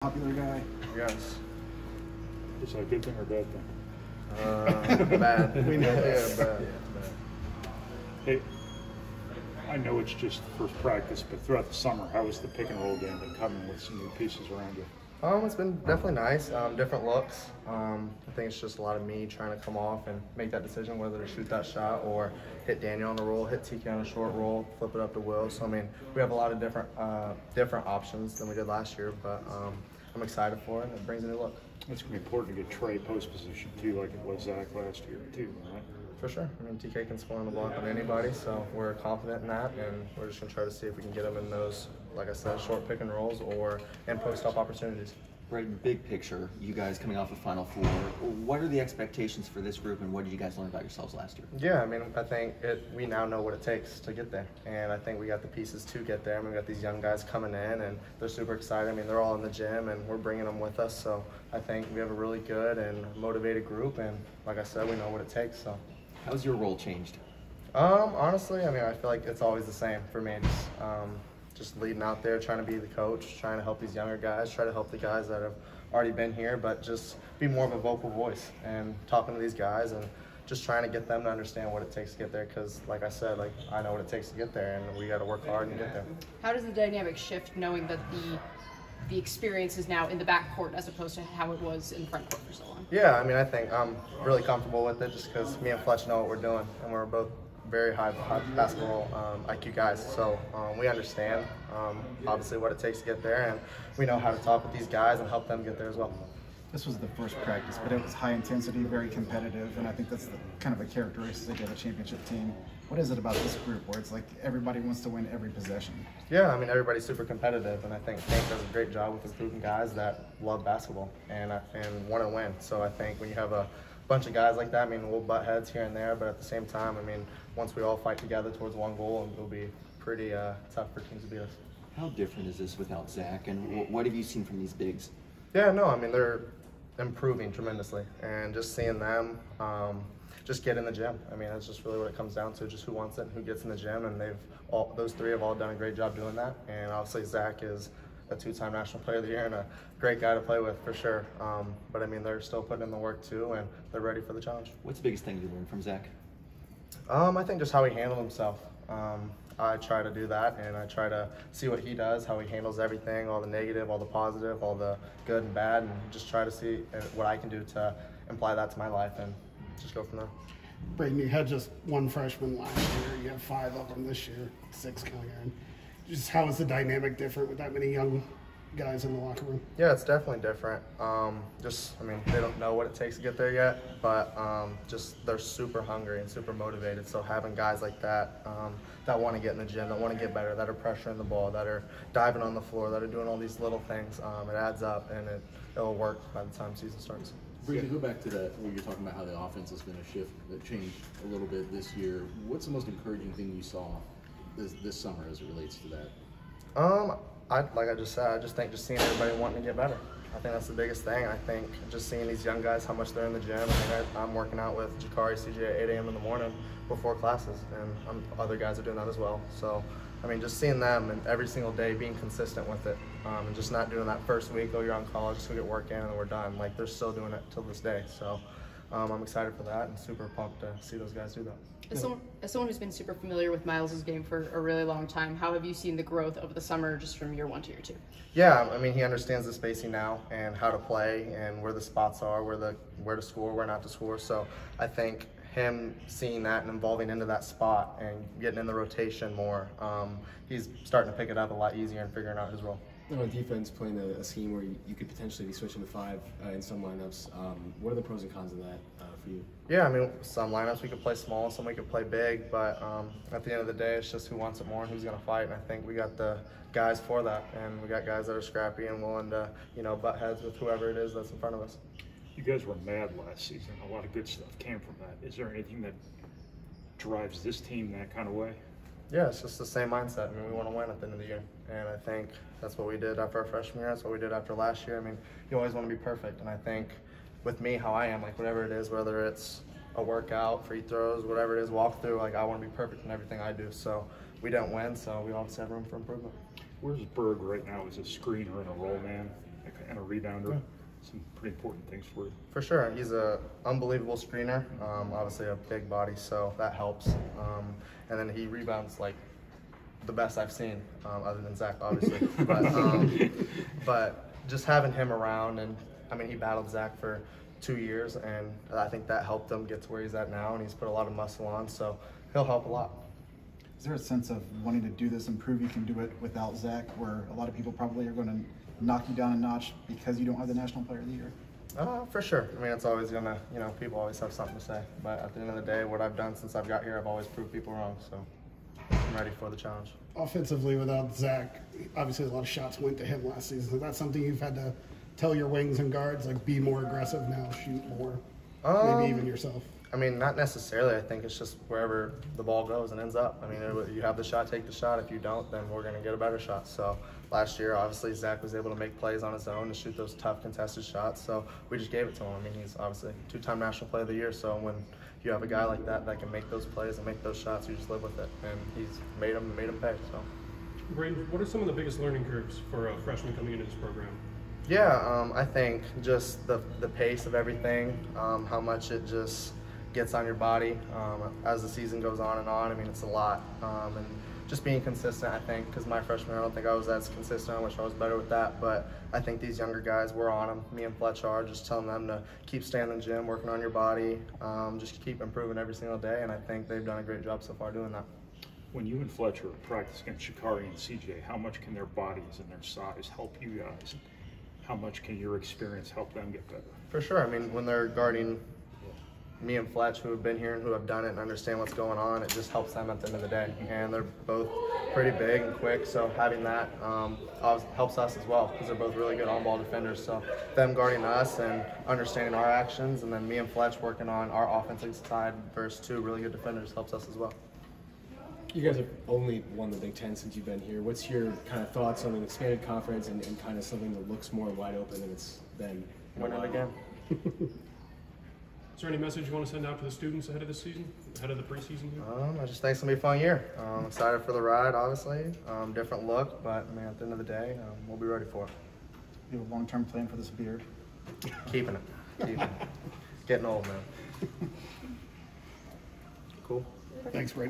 Popular guy. Yes. Is that a good thing or a bad thing? Bad. We know. Yeah, bad. Hey, I know it's just the first practice, but throughout the summer, how has the pick and roll game been coming with some new pieces around you? It's been definitely nice. Different looks. I think it's just a lot of me trying to come off and make that decision whether to shoot that shot or hit Daniel on the roll, hit TK on a short roll, flip it up to Will. So I mean, we have a lot of different options than we did last year, but I'm excited for it, and it brings a new look. It's going to be important to get Trey post position too, like it was Zach last year too, right? For sure. I mean, TK can score on the block on anybody, so we're confident in that, and we're just going to try to see if we can get him in those, like I said, short pick and rolls or in post-up opportunities. Braden, big picture, you guys coming off of Final Four, what are the expectations for this group, and what did you guys learn about yourselves last year? Yeah, I mean, I think we now know what it takes to get there, and I think we got the pieces to get there. I mean, we got these young guys coming in, and they're super excited. I mean, they're all in the gym, and we're bringing them with us, so I think we have a really good and motivated group, and like I said, we know what it takes. So, how's your role changed? Honestly, I mean, I feel like it's always the same for me. Just leading out there, trying to be the coach, trying to help these younger guys, try to help the guys that have already been here, but just be more of a vocal voice and talking to these guys and just trying to get them to understand what it takes to get there, because like I said, like I know what it takes to get there, and we got to work hard and get there. How does the dynamic shift knowing that the experience is now in the backcourt as opposed to how it was in front court for so long? Yeah, I mean, I think I'm really comfortable with it just because me and Fletch know what we're doing, and we're both very high basketball IQ guys, so we understand obviously what it takes to get there, and we know how to talk with these guys and help them get there as well. This was the first practice, but it was high intensity, very competitive, and I think that's kind of a characteristic of a championship team. What is it about this group where it's like everybody wants to win every possession? Yeah, I mean, everybody's super competitive, and I think Hank does a great job with recruiting guys that love basketball and want to win. So I think when you have a bunch of guys like that, I mean, we'll butt heads here and there, but at the same time, I mean, once we all fight together towards one goal, it'll be pretty tough for teams to beat us. How different is this without Zach, and what have you seen from these bigs? Yeah, no, I mean, they're improving tremendously, and just seeing them just get in the gym. I mean, that's just really what it comes down to, just who wants it and who gets in the gym, and those three have all done a great job doing that, and obviously Zach is a two-time National Player of the Year and a great guy to play with for sure. But I mean, they're still putting in the work too, and they're ready for the challenge. What's the biggest thing you learned from Zach? I think just how he handled himself. I try to do that, and I try to see what he does, how he handles everything, all the negative, all the positive, all the good and bad, and just try to see what I can do to apply that to my life and just go from there. Braden, you had just one freshman last year. You have 5 of them this year, 6 coming in. Just how is the dynamic different with that many young guys in the locker room? Yeah, it's definitely different. I mean, they don't know what it takes to get there yet, but just they're super hungry and super motivated. So having guys like that that want to get in the gym, that want to get better, that are pressuring the ball, that are diving on the floor, that are doing all these little things, it adds up, and it'll work by the time season starts. Brady, go back to that where you're talking about how the offense is going to shift, that changed a little bit this year. What's the most encouraging thing you saw this summer as it relates to that? Like I just said, I just think just seeing everybody wanting to get better. I think that's the biggest thing. I think just seeing these young guys, how much they're in the gym. I mean, I'm working out with Jakari, CJ at 8 a.m. in the morning before classes, and other guys are doing that as well. So, I mean, just seeing them and every single day being consistent with it, and just not doing that first week, oh, you're on college, just go get work in and then we're done. Like, they're still doing it till this day. So, I'm excited for that and super pumped to see those guys do that. As someone who's been super familiar with Miles' game for a really long time, how have you seen the growth over the summer just from year 1 to year 2? Yeah, I mean, he understands the spacing now and how to play and where the spots are, where to score, where not to score. So I think him seeing that and evolving into that spot and getting in the rotation more, he's starting to pick it up a lot easier and figuring out his role. On defense, playing a scheme where you could potentially be switching to 5 in some lineups, what are the pros and cons of that for you? Yeah, I mean, some lineups we could play small, some we could play big, but at the end of the day, it's just who wants it more and who's going to fight, and I think we got the guys for that, and we got guys that are scrappy and willing to, butt heads with whoever it is that's in front of us. You guys were mad last season. A lot of good stuff came from that. Is there anything that drives this team that kind of way? Yeah, it's just the same mindset. I mean, we want to win at the end of the year, and I think that's what we did after our freshman year. That's what we did after last year. I mean, you always want to be perfect, and I think with me, how I am, like whatever it is, whether it's a workout, free throws, whatever it is, walk through, like I want to be perfect in everything I do. So we don't win, so we obviously have room for improvement. Where's Berg right now as a screener and a roll man? and a rebounder. Some pretty important things for you. For sure, he's a unbelievable screener. Obviously a big body, so that helps. And then he rebounds like the best I've seen, other than Zach, obviously. But just having him around, and I mean, he battled Zach for 2 years, and I think that helped him get to where he's at now, and he's put a lot of muscle on, so he'll help a lot. Is there a sense of wanting to do this and prove you can do it without Zach, where a lot of people probably are going to knock you down a notch because you don't have the National Player of the Year? For sure. I mean, it's always gonna, people always have something to say. But at the end of the day, what I've done since I've got here, I've always proved people wrong. So I'm ready for the challenge. Offensively, without Zach, obviously a lot of shots went to him last season. Is that something you've had to tell your wings and guards, like, be more aggressive now, shoot more, maybe even yourself? I mean, not necessarily. I think it's just wherever the ball goes and ends up. I mean, you have the shot, take the shot. If you don't, then we're going to get a better shot. So last year, obviously, Zach was able to make plays on his own and shoot those tough contested shots. So we just gave it to him. I mean, he's obviously 2-time National Player of the Year. So when you have a guy like that can make those plays and make those shots, you just live with it. And he's made them pay. So, Braden, what are some of the biggest learning curves for a freshman coming into this program? Yeah, I think just the pace of everything, how much it just gets on your body as the season goes on and on. I mean, it's a lot. And just being consistent, I think, because my freshman, I don't think I was as consistent. I wish I was better with that. But I think these younger guys, we're on them. Me and Fletch are, just telling them to keep staying in the gym, working on your body, just keep improving every single day. And I think they've done a great job so far doing that. When you and Fletcher practice against Shakari and CJ, how much can their bodies and their size help you guys? How much can your experience help them get better? For sure. I mean, when they're guarding me and Fletch, who have been here and who have done it and understand what's going on, it just helps them at the end of the day. And they're both pretty big and quick, so having that helps us as well, because they're both really good on-ball defenders. So them guarding us and understanding our actions, and then me and Fletch working on our offensive side versus two really good defenders helps us as well. You guys have only won the Big Ten since you've been here. What's your kind of thoughts on an expanded conference and kind of something that looks more wide open than it's been? Winning again. Is there any message you want to send out to the students ahead of this season, ahead of the preseason here? I just think it's going to be a fun year. I'm excited for the ride, obviously. Different look, but I mean, at the end of the day, we'll be ready for it. You have a long-term plan for this beard? Keeping it. Getting old, man. Cool. Thanks, Braden.